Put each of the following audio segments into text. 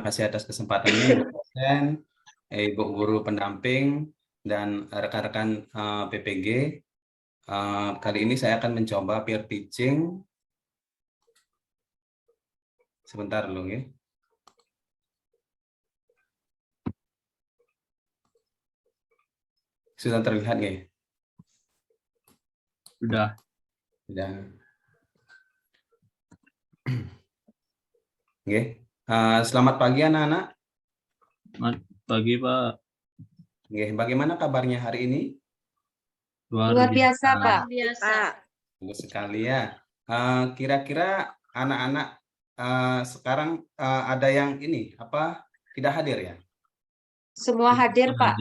kasih atas kesempatannya, Ibu dosen, Ibu guru pendamping, dan rekan-rekan PPG. Kali ini saya akan mencoba peer teaching. Sebentar dulu ya. Sudah terlihat nggak ya? Sudah. Sudah. Oke. Selamat pagi anak-anak. Selamat pagi, Pak. Oke, bagaimana kabarnya hari ini? Luar biasa, Pak. Bagus sekali ya. Kira-kira anak-anak sekarang ada yang ini apa tidak hadir ya? Semua hadir, Pak.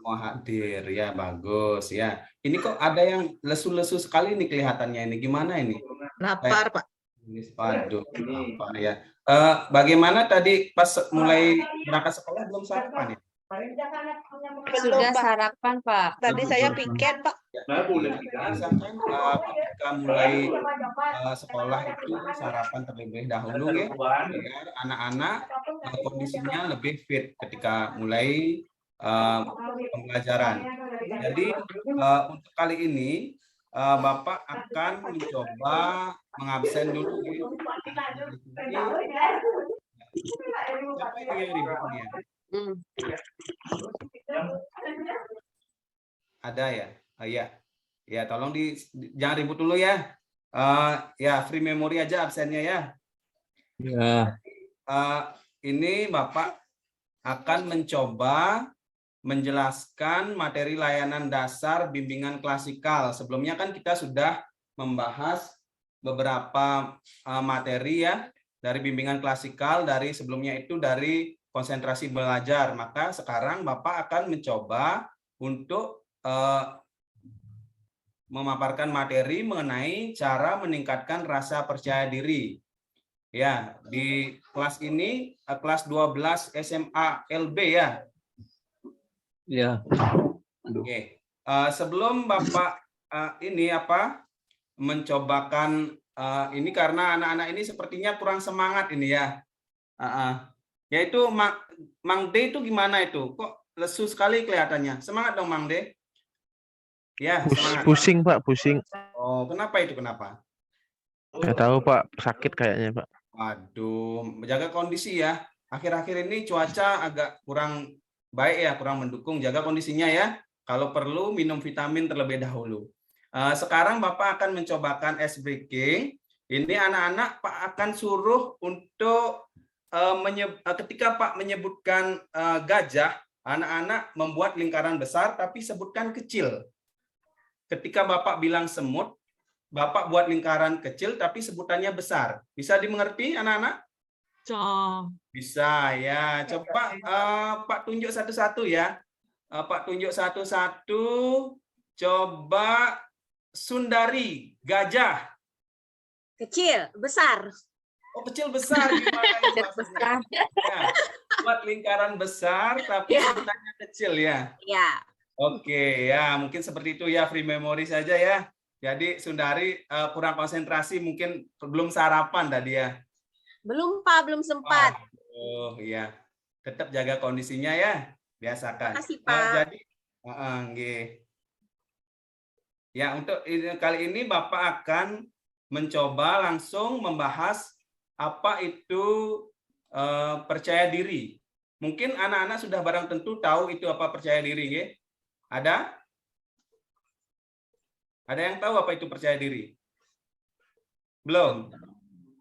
Mau hadir ya, bagus ya. Ini kok ada yang lesu-lesu sekali nih kelihatannya ini. Gimana ini? Lapar, Pak. Waduh, lapar ya. Bagaimana tadi pas mulai berangkat sekolah belum sarapan ya? Sudah sarapan, Pak. Tadi saya piket, Pak. Misalkan ketika mulai sekolah itu sarapan terlebih dahulu ya, biar anak-anak kondisinya lebih fit ketika mulai pembelajaran. Jadi untuk kali ini Bapak akan mencoba mengabsen dulu ya. Siapa itu yang ribut dia? Ada ya? Ya. Ya, tolong jangan ribut dulu ya. Ya, free memory aja absennya ya. Ya. Ini Bapak akan mencoba menjelaskan materi layanan dasar bimbingan klasikal. Sebelumnya kan kita sudah membahas beberapa materi ya dari bimbingan klasikal, dari sebelumnya itu dari konsentrasi belajar. Maka sekarang Bapak akan mencoba untuk memaparkan materi mengenai cara meningkatkan rasa percaya diri. Ya, di kelas ini kelas 12 SMA LB ya. Ya. Oke. Sebelum Bapak ini mencobakan ini karena anak-anak ini sepertinya kurang semangat ini ya. Yaitu Mang D itu gimana itu? Kok lesu sekali kelihatannya? Semangat dong Mang D. Ya, semangat. Pusing Pak, pusing. Oh, kenapa itu? Kenapa? Nggak tahu Pak, sakit kayaknya Pak. Waduh, menjaga kondisi ya. Akhir-akhir ini cuaca agak kurang baik ya, kurang mendukung. Jaga kondisinya ya. Kalau perlu minum vitamin terlebih dahulu. Sekarang Bapak akan mencobakan ice breaking. Ini anak-anak Pak akan suruh untuk ketika Pak menyebutkan gajah, anak-anak membuat lingkaran besar tapi sebutkan kecil. Ketika Bapak bilang semut, Bapak buat lingkaran kecil tapi sebutannya besar. Bisa dimengerti anak-anak? Bisa ya. Coba Pak tunjuk satu-satu ya. Pak tunjuk satu-satu. Coba Sundari, gajah. Kecil, besar. Oh, kecil besar gimana ini maksudnya? Ya, buat lingkaran besar tapi sebutannya kecil ya. Ya. Oke, ya mungkin seperti itu ya, free memory saja ya. Jadi Sundari kurang konsentrasi, mungkin belum sarapan tadi ya. Belum Pak, belum sempat. Oh iya, tetap jaga kondisinya ya, biasakan. Makasih Pak. Jadi, ya untuk kali ini Bapak akan mencoba langsung membahas apa itu percaya diri. Mungkin anak-anak sudah barang tentu tahu itu apa percaya diri, ya? Ada? Ada yang tahu apa itu percaya diri? Belum?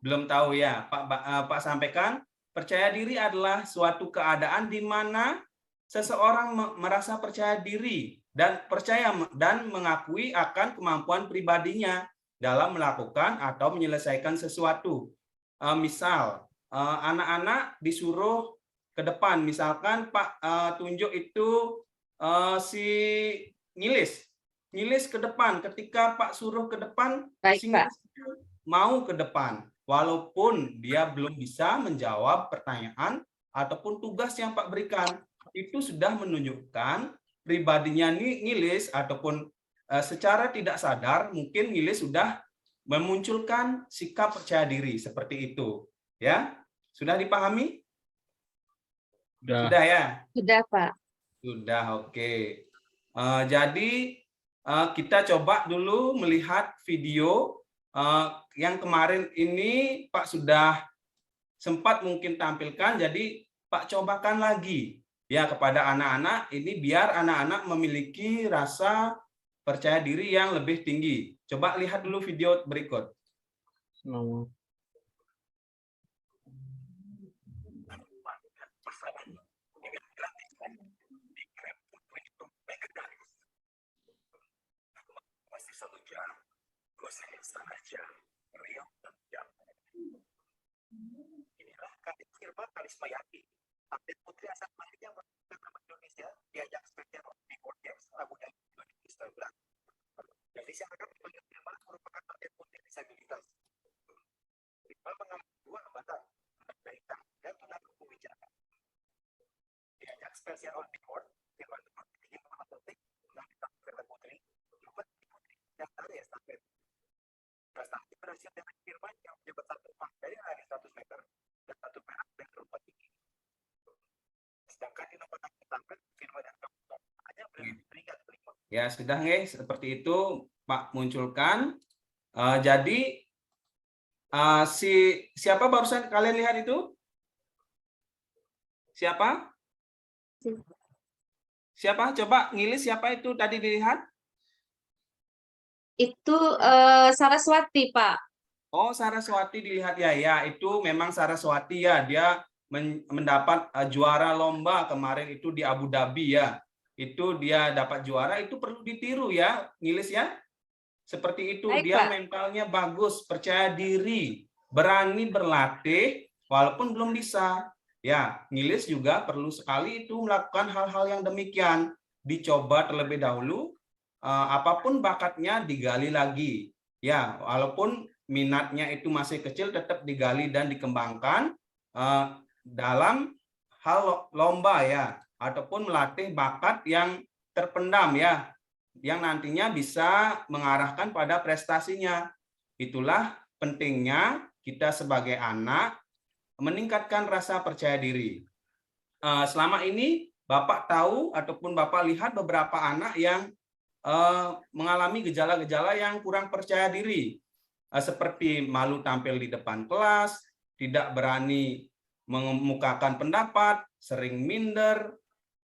Belum tahu ya. Pak sampaikan, percaya diri adalah suatu keadaan di mana seseorang merasa percaya diri dan percaya dan mengakui akan kemampuan pribadinya dalam melakukan atau menyelesaikan sesuatu. Misal, anak-anak disuruh ke depan, misalkan Pak tunjuk itu si Ngilis ke depan. Ketika Pak suruh ke depan, si Ngilis mau ke depan, walaupun dia belum bisa menjawab pertanyaan ataupun tugas yang Pak berikan. Itu sudah menunjukkan pribadinya Ngilis ataupun secara tidak sadar mungkin Ngilis sudah memunculkan sikap percaya diri seperti itu. Ya, sudah dipahami? Sudah ya? Sudah, Pak. Sudah, oke. Jadi kita coba dulu melihat video yang kemarin ini Pak sudah sempat mungkin tampilkan, jadi Pak cobakan lagi ya kepada anak-anak ini biar anak-anak memiliki rasa percaya diri yang lebih tinggi. Coba lihat dulu video berikut. Inilah Kadin Firman Karisma Yati, atlet putri asal Bali yang berhasil nama Indonesia di ajang Special Olympic Games Abu Dhabi 2019. Gadis yang akan dipanggil Firman merupakan atlet putri disabilitas. Firman mengambil 2 hambatan, balita dan tunarungu wijaya. Di ajang Special Olympic Games, Firman berhasil di atletik dan di putri, lomba putri dan tari estafet. Prestasi berhasil dengan Firman yang menjabat 1 emas dari lari 100 meter dan 1 perak dari lomba tinggi. Sedangkan di lomba tangkis estafet, Firman dan Kaputo hanya peringkat kelima. Ya, sudah nggih, seperti itu Pak munculkan. Jadi siapa barusan kalian lihat itu? Siapa? Siapa? Coba ngilis siapa itu tadi dilihat? Itu Saraswati, Pak. Oh, Saraswati dilihat ya. Ya, itu memang Saraswati ya. Dia mendapat juara lomba kemarin itu di Abu Dhabi ya. Itu dia dapat juara, itu perlu ditiru ya, ngilis ya. Seperti itu, Baik, dia Pak. mentalnya bagus, percaya diri, berani berlatih walaupun belum bisa. Ya, ngilis juga perlu sekali itu melakukan hal-hal yang demikian. Dicoba terlebih dahulu, apapun bakatnya digali lagi. Ya, walaupun minatnya itu masih kecil tetap digali dan dikembangkan dalam hal lomba ya, ataupun melatih bakat yang terpendam ya, yang nantinya bisa mengarahkan pada prestasinya. Itulah pentingnya kita sebagai anak meningkatkan rasa percaya diri. Selama ini Bapak tahu ataupun Bapak lihat beberapa anak yang mengalami gejala-gejala yang kurang percaya diri, seperti malu tampil di depan kelas, tidak berani mengemukakan pendapat, sering minder,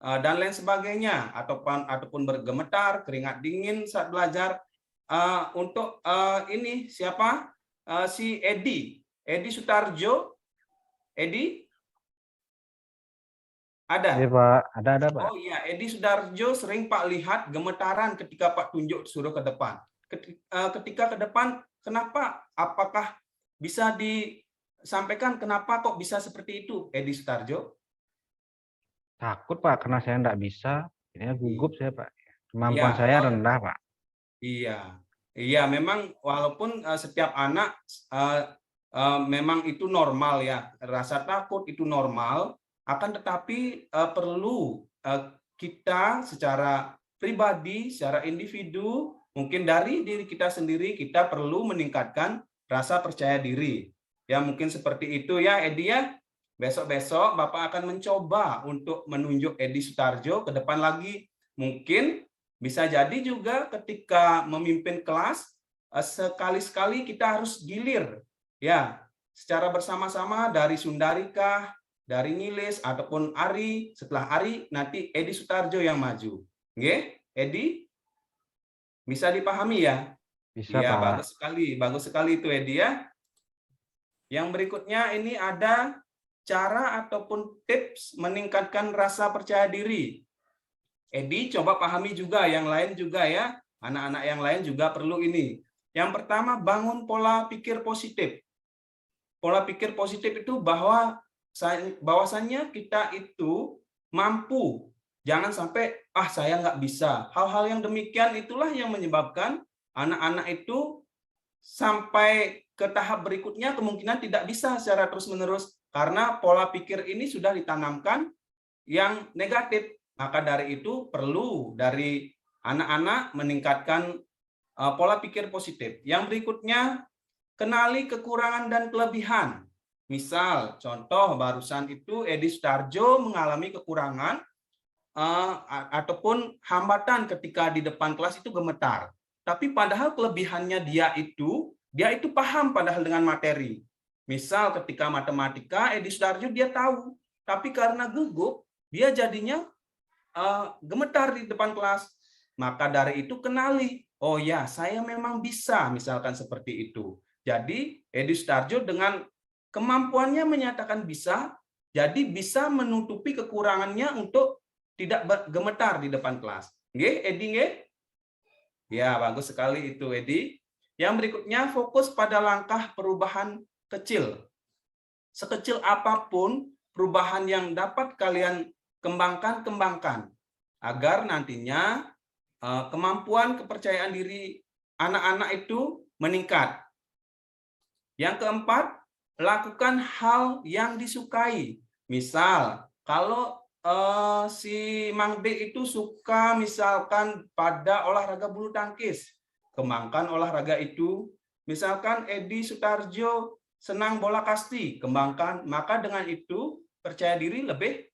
dan lain sebagainya, ataupun bergemetar, keringat dingin saat belajar. Untuk ini siapa? Si Edi Sutarjo. Edi? Ada? Iya Pak, ada Pak. Oh iya, Edi Sudarjo sering Pak lihat gemetaran ketika Pak tunjuk suruh ke depan. Ketika ke depan, kenapa? Apakah bisa disampaikan kenapa kok bisa seperti itu, Edi Sutarjo? Takut Pak, karena saya enggak bisa. Ini gugup saya Pak. Kemampuan saya rendah Pak. Iya, iya memang walaupun setiap anak memang itu normal ya, rasa takut itu normal. Akan tetapi perlu kita secara pribadi, secara individu, mungkin dari diri kita sendiri, kita perlu meningkatkan rasa percaya diri. Ya mungkin seperti itu ya Edi ya. Besok-besok Bapak akan mencoba untuk menunjuk Edi Sutarjo ke depan lagi. Mungkin bisa jadi juga ketika memimpin kelas, sekali-sekali kita harus gilir. Ya, secara bersama-sama dari Sundarika, dari Ngilis ataupun Ari, setelah Ari nanti Edi Sutarjo yang maju. Oke, Edi? Bisa dipahami ya? Bisa ya, Pak. bagus sekali itu Edi ya. Yang berikutnya ini ada cara ataupun tips meningkatkan rasa percaya diri. Edi coba pahami juga, yang lain juga ya, anak-anak yang lain juga perlu ini. Yang pertama, bangun pola pikir positif. Pola pikir positif itu bahwasannya kita itu mampu, jangan sampai saya nggak bisa. Hal-hal yang demikian itulah yang menyebabkan anak-anak itu sampai ke tahap berikutnya kemungkinan tidak bisa secara terus-menerus karena pola pikir ini sudah ditanamkan yang negatif. Maka dari itu perlu dari anak-anak meningkatkan pola pikir positif. Yang berikutnya, kenali kekurangan dan kelebihan. Misal, contoh barusan itu Edi Sutarjo mengalami kekurangan ataupun hambatan ketika di depan kelas itu gemetar. Tapi padahal kelebihannya dia itu paham padahal dengan materi. Misal ketika matematika, Edi Sutarjo dia tahu, tapi karena gugup, dia jadinya gemetar di depan kelas. Maka dari itu kenali, oh ya saya memang bisa, misalkan seperti itu. Jadi Edi Sutarjo dengan kemampuannya menyatakan bisa, jadi bisa menutupi kekurangannya untuk tidak gemetar di depan kelas. Nggih, Edi nggih? Ya, bagus sekali itu Edi. Yang berikutnya fokus pada langkah perubahan kecil. Sekecil apapun perubahan yang dapat kalian kembangkan agar nantinya kemampuan kepercayaan diri anak-anak itu meningkat. Yang keempat, lakukan hal yang disukai. Misal, kalau si Mang D itu suka misalkan pada olahraga bulu tangkis, kembangkan olahraga itu. Misalkan Edi Sutarjo senang bola kasti, kembangkan. Maka dengan itu percaya diri lebih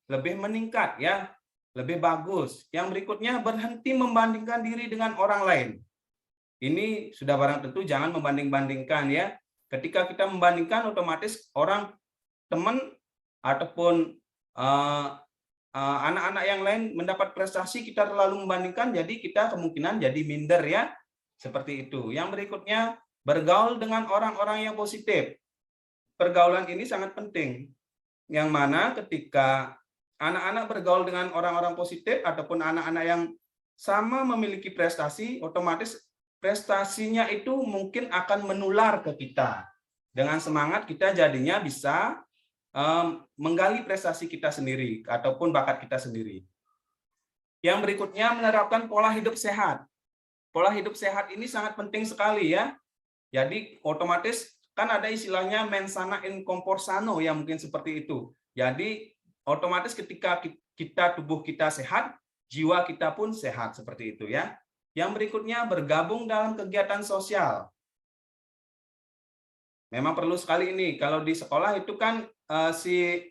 lebih meningkat ya, lebih bagus. Yang berikutnya, berhenti membandingkan diri dengan orang lain. Ini sudah barang tentu jangan membanding-bandingkan ya. Ketika kita membandingkan, otomatis orang teman ataupun anak-anak yang lain mendapat prestasi, kita terlalu membandingkan, jadi kita kemungkinan jadi minder ya. Seperti itu. Yang berikutnya, bergaul dengan orang-orang yang positif. Pergaulan ini sangat penting. Yang mana ketika anak-anak bergaul dengan orang-orang positif ataupun anak-anak yang sama memiliki prestasi, otomatis prestasinya itu mungkin akan menular ke kita. Dengan semangat kita jadinya bisa menggali prestasi kita sendiri ataupun bakat kita sendiri. Yang berikutnya, menerapkan pola hidup sehat. Pola hidup sehat ini sangat penting sekali ya. Jadi otomatis kan ada istilahnya mens sana in corpore sano ya, mungkin seperti itu. Jadi otomatis ketika tubuh kita sehat, jiwa kita pun sehat, seperti itu ya. Yang berikutnya, bergabung dalam kegiatan sosial. Memang perlu sekali ini. Kalau di sekolah itu kan si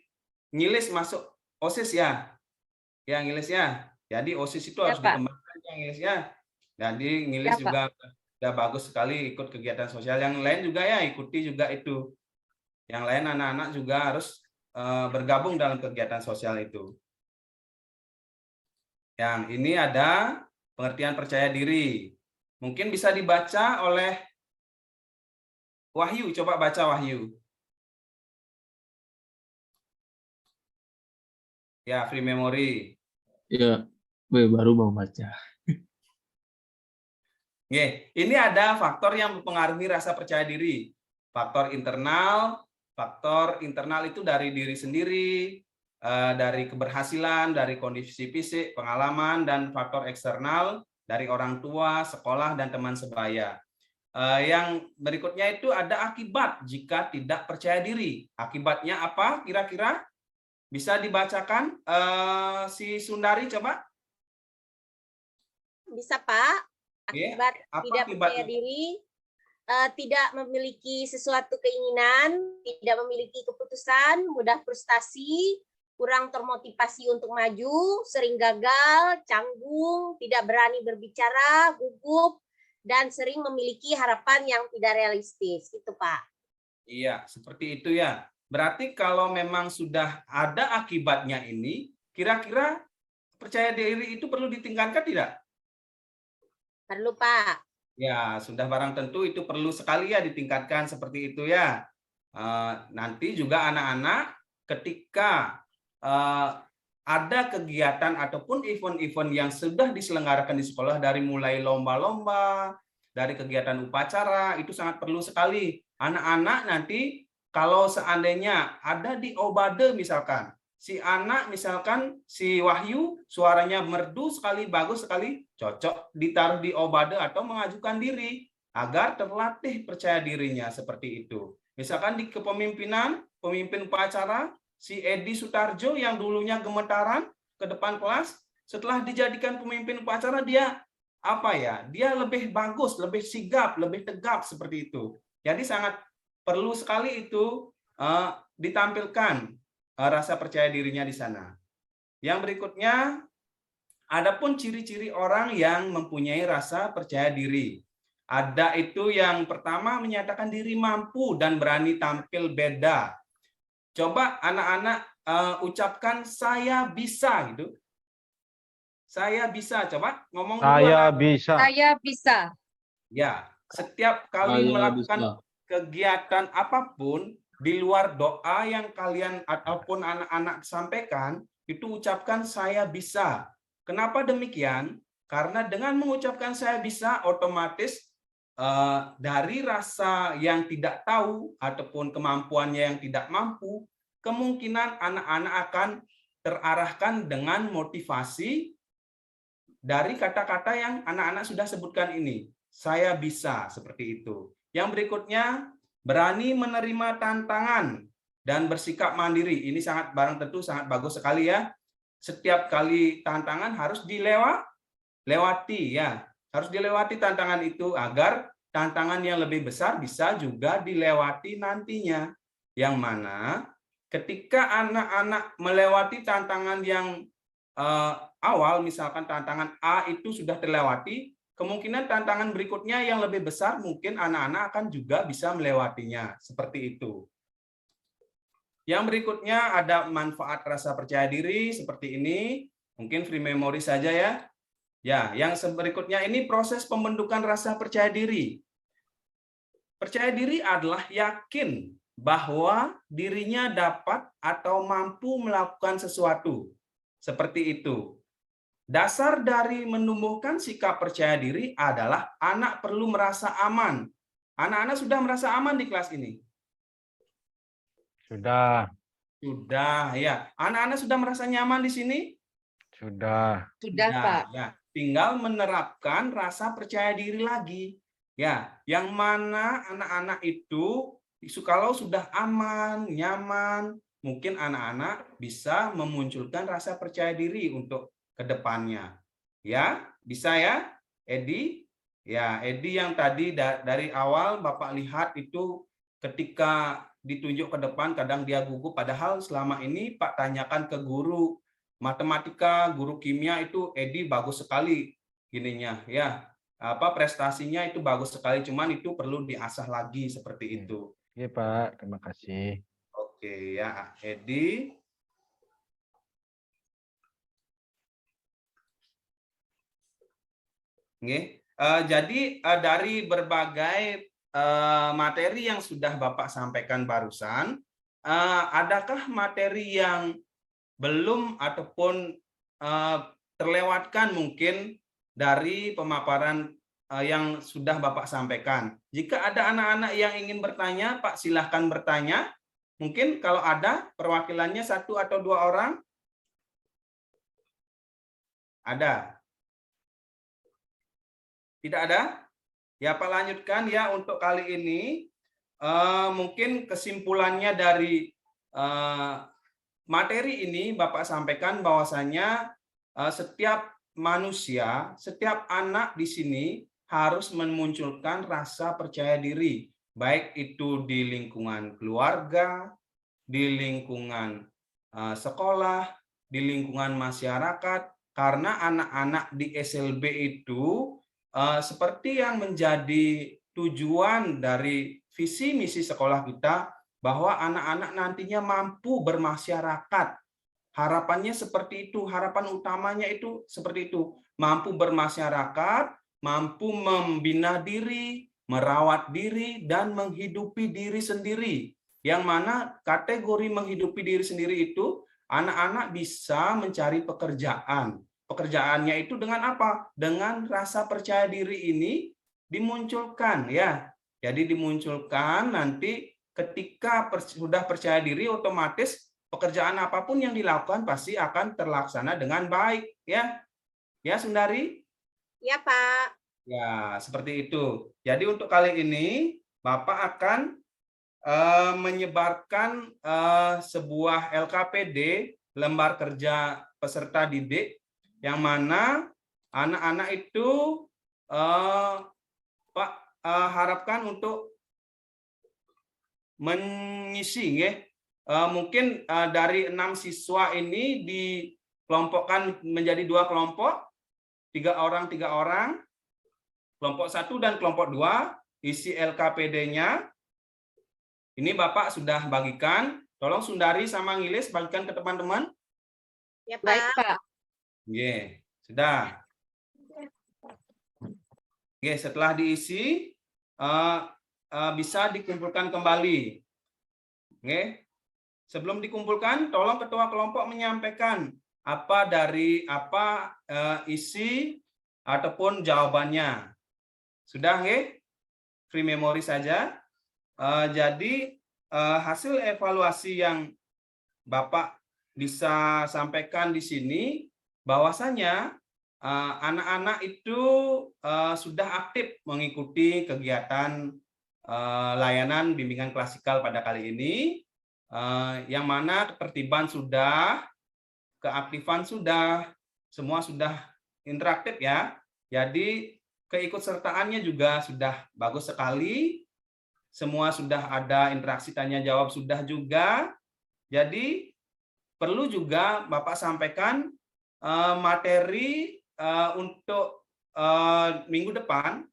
ngilis masuk OSIS ya. Ya, ngilis ya. Jadi OSIS itu harus dikembangkan ya, ngilis ya. Jadi ngilis juga udah bagus sekali ikut kegiatan sosial. Yang lain juga ya ikuti juga itu. Yang lain anak-anak juga harus bergabung dalam kegiatan sosial itu. Yang ini ada pengertian percaya diri. Mungkin bisa dibaca oleh Wahyu. Coba baca Wahyu. Ya, free memory. Ya, baru mau baca. Ini ada faktor yang mempengaruhi rasa percaya diri. Faktor internal itu dari diri sendiri, dari keberhasilan, dari kondisi fisik, pengalaman, dan faktor eksternal dari orang tua, sekolah, dan teman sebaya. Yang berikutnya itu ada akibat jika tidak percaya diri. Akibatnya apa kira-kira? Bisa dibacakan si Sundari coba? Bisa Pak. Akibat tidak percaya diri, tidak memiliki sesuatu keinginan, tidak memiliki keputusan, mudah frustasi, kurang termotivasi untuk maju, sering gagal, canggung, tidak berani berbicara, gugup, dan sering memiliki harapan yang tidak realistis. Gitu Pak. Iya, seperti itu ya. Berarti kalau memang sudah ada akibatnya ini, kira-kira percaya diri itu perlu ditingkatkan tidak? Perlu Pak. Ya, sudah barang tentu itu perlu sekali ya ditingkatkan seperti itu ya. Nanti juga anak-anak ketika ada kegiatan ataupun event-event yang sudah diselenggarakan di sekolah, dari mulai lomba-lomba, dari kegiatan upacara, itu sangat perlu sekali. Anak-anak nanti kalau seandainya ada di Obade misalkan, si anak misalkan si Wahyu suaranya merdu sekali, bagus sekali, cocok ditaruh di Obade atau mengajukan diri agar terlatih percaya dirinya seperti itu. Misalkan di kepemimpinan, pemimpin upacara, si Edi Sutarjo yang dulunya gemetaran ke depan kelas, setelah dijadikan pemimpin upacara dia Dia lebih bagus, lebih sigap, lebih tegap seperti itu. Jadi sangat perlu sekali itu ditampilkan rasa percaya dirinya di sana. Yang berikutnya, adapun ciri-ciri orang yang mempunyai rasa percaya diri. Ada itu yang pertama menyatakan diri mampu dan berani tampil beda. Coba anak-anak ucapkan saya bisa gitu. Saya bisa, coba ngomong duluan. Saya bisa. Saya bisa. Ya, setiap kali Saya melakukan bisa. kegiatan apapun di luar doa yang kalian ataupun anak-anak sampaikan, itu ucapkan saya bisa. Kenapa demikian? Karena dengan mengucapkan saya bisa, otomatis dari rasa yang tidak tahu ataupun kemampuannya yang tidak mampu, kemungkinan anak-anak akan terarahkan dengan motivasi dari kata-kata yang anak-anak sudah sebutkan ini. Saya bisa, seperti itu. Yang berikutnya, berani menerima tantangan dan bersikap mandiri. Ini barang tentu sangat bagus sekali ya. Setiap kali tantangan harus dilewati ya. Harus dilewati tantangan itu agar tantangan yang lebih besar bisa juga dilewati nantinya. Yang mana ketika anak-anak melewati tantangan yang awal, misalkan tantangan A itu sudah terlewati, kemungkinan tantangan berikutnya yang lebih besar mungkin anak-anak akan juga bisa melewatinya. Seperti itu. Yang berikutnya ada manfaat rasa percaya diri seperti ini. Mungkin free memory saja ya. Ya, yang berikutnya ini proses pembentukan rasa percaya diri. Percaya diri adalah yakin bahwa dirinya dapat atau mampu melakukan sesuatu. Seperti itu. Dasar dari menumbuhkan sikap percaya diri adalah anak perlu merasa aman. Anak-anak sudah merasa aman di kelas ini? Sudah. Sudah, ya. Anak-anak sudah merasa nyaman di sini? Sudah. Sudah, Pak. Ya. Tinggal menerapkan rasa percaya diri lagi. Ya, yang mana anak-anak itu kalau sudah aman, nyaman, mungkin anak-anak bisa memunculkan rasa percaya diri untuk ke depannya. Ya, bisa ya, Edi? Ya, Edi yang tadi dari awal Bapak lihat itu ketika ditunjuk ke depan kadang dia gugup, padahal selama ini Pak tanyakan ke guru matematika, guru kimia itu Edi bagus sekali gininya ya. Prestasinya itu bagus sekali, cuman itu perlu diasah lagi seperti itu. Iya, Pak. Terima kasih. Oke ya, Edi. Oke. Jadi dari berbagai materi yang sudah Bapak sampaikan barusan, adakah materi yang belum ataupun terlewatkan mungkin dari pemaparan yang sudah Bapak sampaikan? Jika ada anak-anak yang ingin bertanya, Pak silahkan bertanya. Mungkin kalau ada perwakilannya 1 atau 2 orang? Ada? Tidak ada? Ya Pak lanjutkan ya untuk kali ini. Mungkin kesimpulannya dari materi ini Bapak sampaikan bahwasanya setiap manusia, setiap anak di sini harus memunculkan rasa percaya diri, baik itu di lingkungan keluarga, di lingkungan sekolah, di lingkungan masyarakat, karena anak-anak di SLB itu seperti yang menjadi tujuan dari visi misi sekolah kita, bahwa anak-anak nantinya mampu bermasyarakat. Harapannya seperti itu, harapan utamanya itu seperti itu. Mampu bermasyarakat, mampu membina diri, merawat diri, dan menghidupi diri sendiri. Yang mana kategori menghidupi diri sendiri itu, anak-anak bisa mencari pekerjaan. Pekerjaannya itu dengan apa? Dengan rasa percaya diri ini dimunculkan ya. Jadi dimunculkan nanti ketika sudah percaya diri, otomatis pekerjaan apapun yang dilakukan pasti akan terlaksana dengan baik ya. Ya Sundari? Ya, Pak. Ya, seperti itu. Jadi untuk kali ini Bapak akan menyebarkan sebuah LKPD, lembar kerja peserta didik, yang mana anak-anak itu Pak harapkan untuk mengisi nggih. Mungkin dari 6 siswa ini dikelompokkan menjadi 2 kelompok, 3 orang, kelompok 1 dan kelompok 2, isi LKPD-nya. Ini Bapak sudah bagikan. Tolong Sundari sama Ngilis bagikan ke teman-teman. Ya, Baik, Pak. Pak. Oke, sudah. Oke, setelah diisi bisa dikumpulkan kembali. Oke. Sebelum dikumpulkan, tolong ketua kelompok menyampaikan isi ataupun jawabannya. Sudah, nggih? Free memory saja. Jadi hasil evaluasi yang Bapak bisa sampaikan di sini, bahwasanya anak-anak itu sudah aktif mengikuti kegiatan layanan bimbingan klasikal pada kali ini, yang mana ketertiban sudah, keaktifan sudah, semua sudah interaktif ya. Jadi keikutsertaannya juga sudah bagus sekali. Semua sudah ada interaksi tanya jawab sudah juga. Jadi perlu juga Bapak sampaikan materi untuk minggu depan.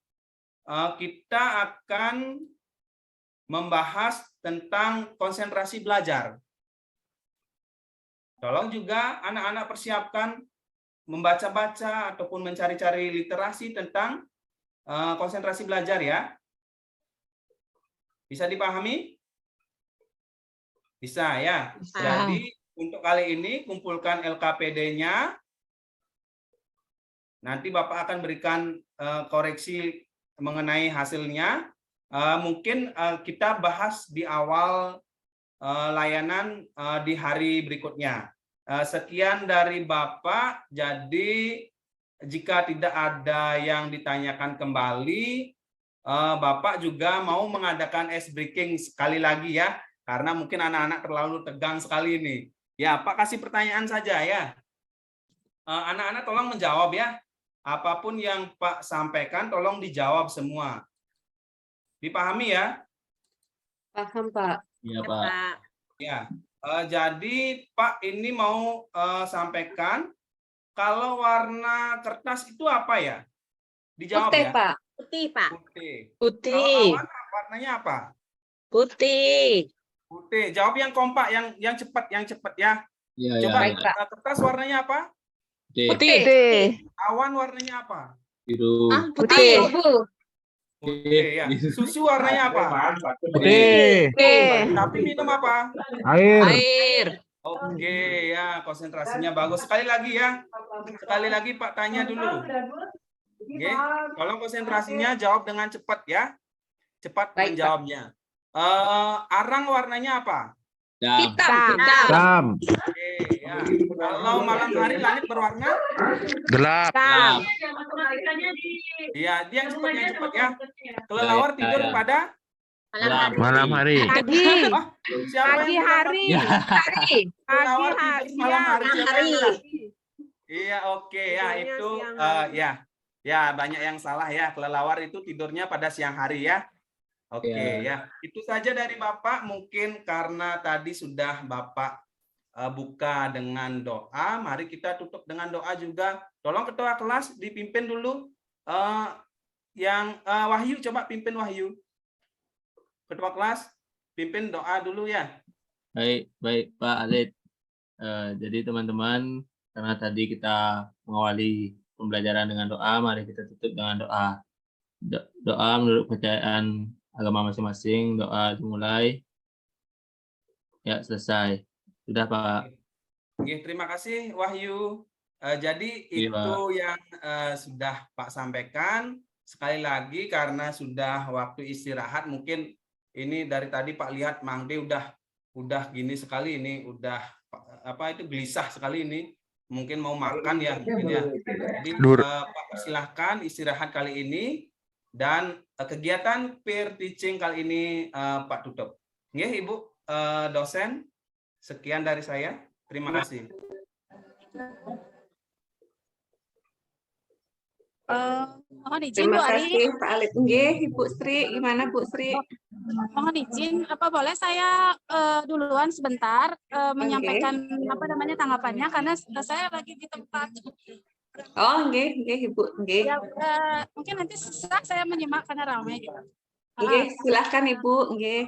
Kita akan membahas tentang konsentrasi belajar. Tolong juga anak-anak persiapkan membaca-baca ataupun mencari-cari literasi tentang konsentrasi belajar ya. Bisa dipahami? Bisa ya. Bisa. Jadi untuk kali ini kumpulkan LKPD-nya. Nanti Bapak akan berikan koreksi mengenai hasilnya. Mungkin kita bahas di awal layanan di hari berikutnya. Sekian dari Bapak. Jadi jika tidak ada yang ditanyakan kembali, Bapak juga mau mengadakan ice breaking sekali lagi ya, karena mungkin anak-anak terlalu tegang sekali ini. Ya, Pak kasih pertanyaan saja ya. Anak-anak tolong menjawab ya. Apapun yang Pak sampaikan tolong dijawab semua. Dipahami ya? Paham, Pak. Iya, Ya, Pak. Pak. Ya. Jadi Pak ini mau sampaikan kalau warna kertas itu apa ya? Dijawab Putih, ya. Pak. Putih, Pak. Putih. Kalau Putih. awan warnanya apa? Putih. Putih. Jawab yang kompak, yang cepat ya. Iya, Coba Baik, Pak. kertas warnanya apa? Putih. Putih. Awan warnanya apa? Biru. Putih. Abu. Putih ya. Susu warnanya apa? Putih. Putih. Tapi minum apa? Air. Air. Oke ya, konsentrasinya bagus. Sekali lagi ya. Sekali lagi Pak tanya dulu. Oke. Tolong konsentrasinya jawab dengan cepat ya. Cepat Baik, Pak. menjawabnya. Arang warnanya apa? Hitam. Hitam. Oke ya. Kalau malam hari langit berwarna? Gelap. Gelap. Iya, dia yang cepat ya. Kelelawar tidur Ya. pada? Malam hari. Pagi. Ah, siapa Pagi yang hari. Hari. kelelawar Pagi hari. tidur malam hari? Siapa yang Hari. bilang? Iya, oke ya Tidurnya itu siang hari. ya. Ya, banyak yang salah ya. Kelelawar itu tidurnya pada siang hari ya. Oke ya. Itu saja dari Bapak. Mungkin karena tadi sudah Bapak buka dengan doa, mari kita tutup dengan doa juga. Tolong ketua kelas dipimpin dulu. Yang Wahyu, coba pimpin Wahyu. Ketua kelas, pimpin doa dulu ya. Baik Pak Alid. Jadi teman-teman, karena tadi kita mengawali pembelajaran dengan doa, mari kita tutup dengan doa. Doa menurut kepercayaan agama masing-masing, doa dimulai. Ya, selesai. Sudah, Pak. Oke, terima kasih Wahyu. Jadi Iya, itu yang sudah Pak sampaikan. Sekali lagi karena sudah waktu istirahat, mungkin ini dari tadi Pak lihat Mangde udah gini sekali ini, udah gelisah sekali ini. Mungkin mau makan ya mungkin ya. Jadi Pak silahkan istirahat kali ini dan kegiatan peer teaching kali ini Pak tutup. Nggih, Ibu dosen, sekian dari saya. Terima kasih. Mohon izin Bu Terima Ari. kasih Pak Alit. Nggih, Ibu Sri, gimana Bu Sri? Mohon izin, apa boleh saya duluan sebentar menyampaikan apa namanya tanggapannya karena saya lagi di tempat. Oh, nggih, Ibu, nggih. Ya, mungkin nanti setelah saya menyimak karena ramai gitu. Nggih, silakan Ibu, nggih.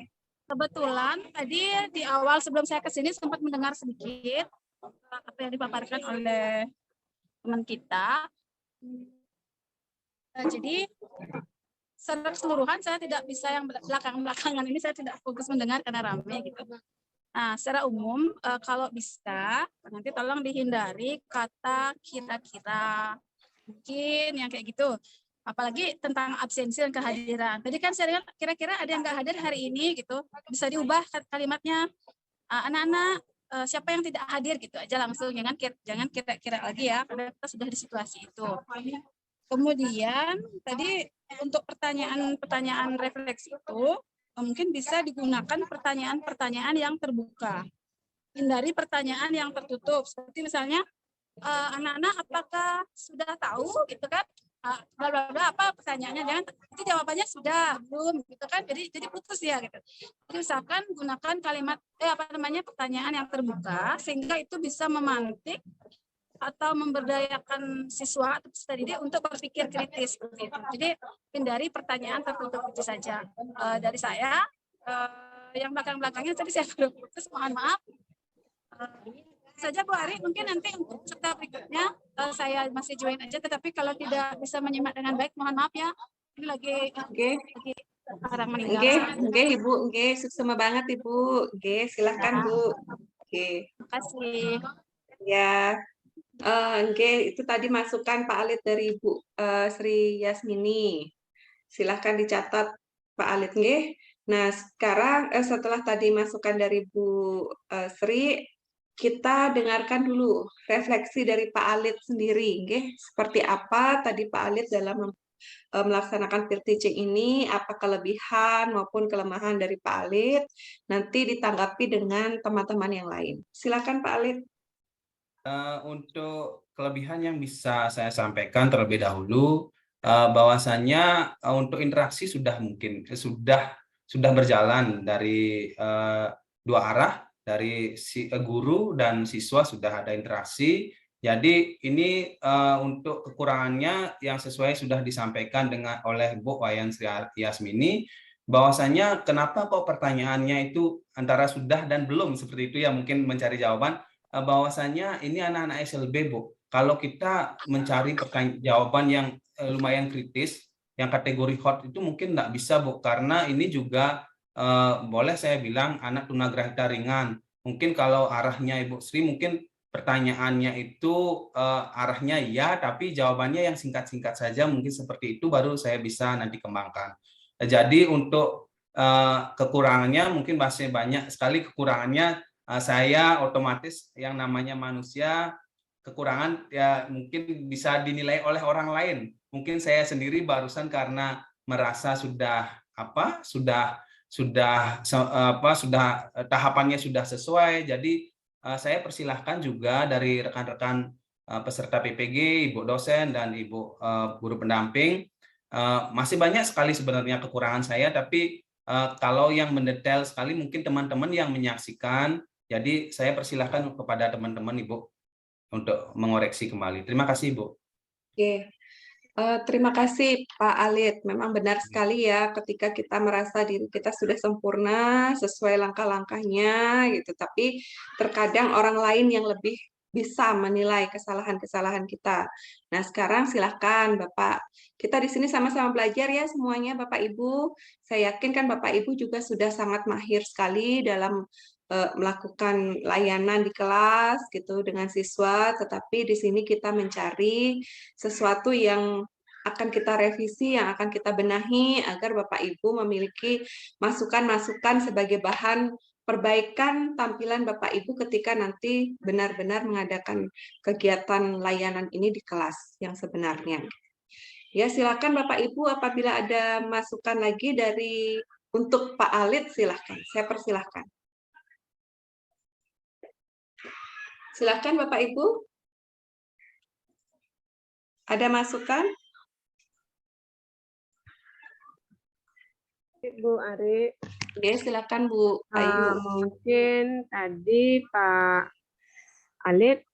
Kebetulan tadi di awal sebelum saya ke sini sempat mendengar sedikit apa yang dipaparkan oleh teman kita. Jadi secara keseluruhan saya tidak bisa yang belakangan ini saya tidak fokus mendengar karena ramai gitu. Nah, secara umum kalau bisa nanti tolong dihindari kata kira-kira, mungkin yang kayak gitu. Apalagi tentang absensi dan kehadiran. Tadi kan saya dengar kira-kira ada yang nggak hadir hari ini gitu. Bisa diubah kalimatnya. Anak-anak siapa yang tidak hadir gitu aja langsung, jangan kira-kira lagi ya karena kita sudah di situasi itu. Kemudian tadi untuk pertanyaan refleksi itu mungkin bisa digunakan pertanyaan-pertanyaan yang terbuka. Hindari pertanyaan yang tertutup. Seperti misalnya anak-anak apakah sudah tahu gitu kan? Bla bla bla apa pertanyaannya, jangan itu jawabannya sudah belum gitu kan, jadi putus ya gitu. Jadi usahakan gunakan kalimat pertanyaan yang terbuka sehingga itu bisa memantik atau memberdayakan siswa atau peserta didik untuk berpikir kritis seperti itu. Jadi hindari pertanyaan tertutup itu saja. Dari saya yang belakang-belakangnya tadi saya belum putus, mohon maaf. Saja Bu Ari, mungkin nanti untuk peserta berikutnya saya masih join aja, tetapi kalau tidak bisa menyimak dengan baik mohon maaf ya. Ini lagi orang meninggal. Nggih, Ibu, nggih, suksema banget Ibu. Nggih, silakan Bu. Nggih. Terima kasih. Ya. Nggih, itu tadi masukan Pak Alit dari Ibu Sri Yasmini. Silahkan dicatat Pak Alit, nggih. Nah, sekarang setelah tadi masukan dari Bu Sri, kita dengarkan dulu refleksi dari Pak Alit sendiri, nggih. Seperti apa tadi Pak Alit dalam melaksanakan peer teaching ini, apa kelebihan maupun kelemahan dari Pak Alit, nanti ditanggapi dengan teman-teman yang lain. Silakan Pak Alit. Untuk kelebihan yang bisa saya sampaikan terlebih dahulu, bahwasannya untuk interaksi sudah berjalan dari dua arah, dari guru dan siswa sudah ada interaksi. Jadi ini untuk kekurangannya yang sesuai sudah disampaikan oleh Bu Wayan Sri Yasmini, bahwasannya kenapa kok pertanyaannya itu antara sudah dan belum seperti itu ya, mungkin mencari jawaban. Bahwasannya ini anak-anak SLB, Bu. Kalau kita mencari jawaban yang lumayan kritis, yang kategori hot itu mungkin nggak bisa, Bu, karena ini juga boleh saya bilang anak tunagrahita ringan. Mungkin kalau arahnya Ibu Sri, mungkin pertanyaannya itu arahnya ya, tapi jawabannya yang singkat-singkat saja, mungkin seperti itu baru saya bisa nanti kembangkan. Jadi untuk kekurangannya mungkin masih banyak sekali kekurangannya. Saya otomatis yang namanya manusia, kekurangan ya mungkin bisa dinilai oleh orang lain. Mungkin saya sendiri barusan karena merasa sudah tahapannya sudah sesuai. Jadi saya persilahkan juga dari rekan-rekan peserta PPG, Ibu dosen dan Ibu guru pendamping. Masih banyak sekali sebenarnya kekurangan saya, tapi kalau yang mendetail sekali mungkin teman-teman yang menyaksikan. Jadi saya persilahkan kepada teman-teman Ibu untuk mengoreksi kembali. Terima kasih Ibu. Oke. Terima kasih Pak Alit. Memang benar sekali ya ketika kita merasa diri kita sudah sempurna sesuai langkah-langkahnya gitu. Tapi terkadang orang lain yang lebih bisa menilai kesalahan-kesalahan kita. Nah, sekarang silahkan Bapak. Kita di sini sama-sama belajar ya semuanya Bapak Ibu. Saya yakin kan Bapak Ibu juga sudah sangat mahir sekali dalam melakukan layanan di kelas gitu dengan siswa, tetapi di sini kita mencari sesuatu yang akan kita revisi, yang akan kita benahi agar Bapak Ibu memiliki masukan-masukan sebagai bahan perbaikan tampilan Bapak Ibu ketika nanti benar-benar mengadakan kegiatan layanan ini di kelas yang sebenarnya. Ya, silakan Bapak Ibu apabila ada masukan lagi untuk Pak Alit, silakan. Saya persilahkan. Silakan Bapak Ibu. Ada masukan? Bu Ari. Oke, silakan Bu Ayu. Mungkin tadi Pak Alit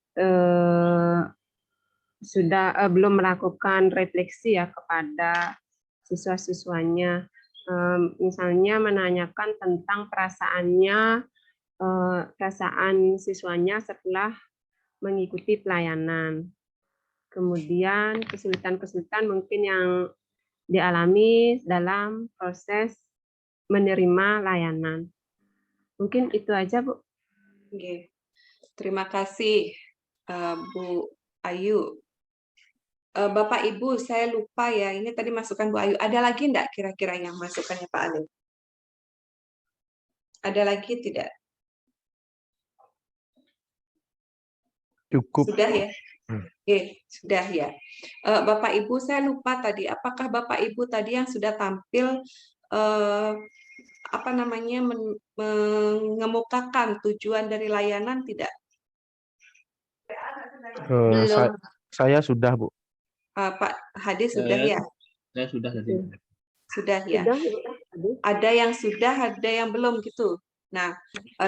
sudah belum melakukan refleksi ya kepada siswa-siswanya. Misalnya menanyakan tentang perasaan siswanya setelah mengikuti pelayanan. Kemudian kesulitan-kesulitan mungkin yang dialami dalam proses menerima layanan. Mungkin itu aja, Bu. Oke. Terima kasih, Bu Ayu. Bapak Ibu, saya lupa ya, ini tadi masukan Bu Ayu. Ada lagi enggak kira-kira yang masukannya Pak Alit? Ada lagi tidak? Cukup. Sudah ya? Oke, sudah ya. Bapak Ibu, saya lupa tadi, apakah Bapak Ibu tadi yang sudah tampil mengemukakan tujuan dari layanan tidak? Saya sudah, Bu. Pak Hadi sudah ya? Saya sudah tadi. Sudah ya. Ada yang sudah, ada yang belum gitu. Nah,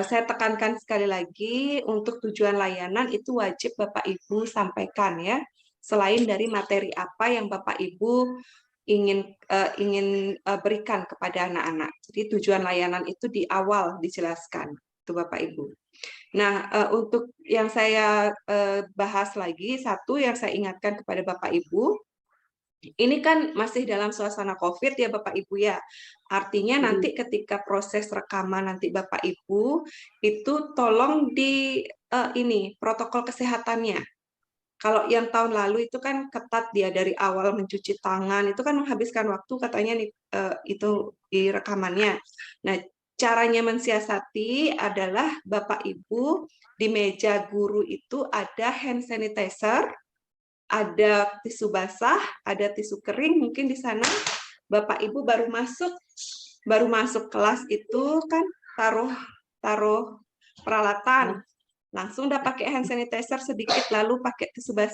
saya tekankan sekali lagi untuk tujuan layanan itu wajib Bapak Ibu sampaikan ya. Selain dari materi apa yang Bapak Ibu ingin berikan kepada anak-anak. Jadi tujuan layanan itu di awal dijelaskan, itu Bapak Ibu. Nah, untuk yang saya bahas lagi, satu yang saya ingatkan kepada Bapak Ibu, ini kan masih dalam suasana COVID ya Bapak Ibu ya. Artinya nanti ketika proses rekaman nanti Bapak Ibu itu tolong di ini protokol kesehatannya. Kalau yang tahun lalu itu kan ketat dia dari awal mencuci tangan, itu kan menghabiskan waktu katanya itu di rekamannya. Nah, caranya mensiasati adalah Bapak Ibu di meja guru itu ada hand sanitizer, ada tisu basah, ada tisu kering, mungkin di sana Bapak Ibu baru masuk kelas itu kan taruh peralatan, langsung udah pakai hand sanitizer sedikit lalu pakai tisu basah.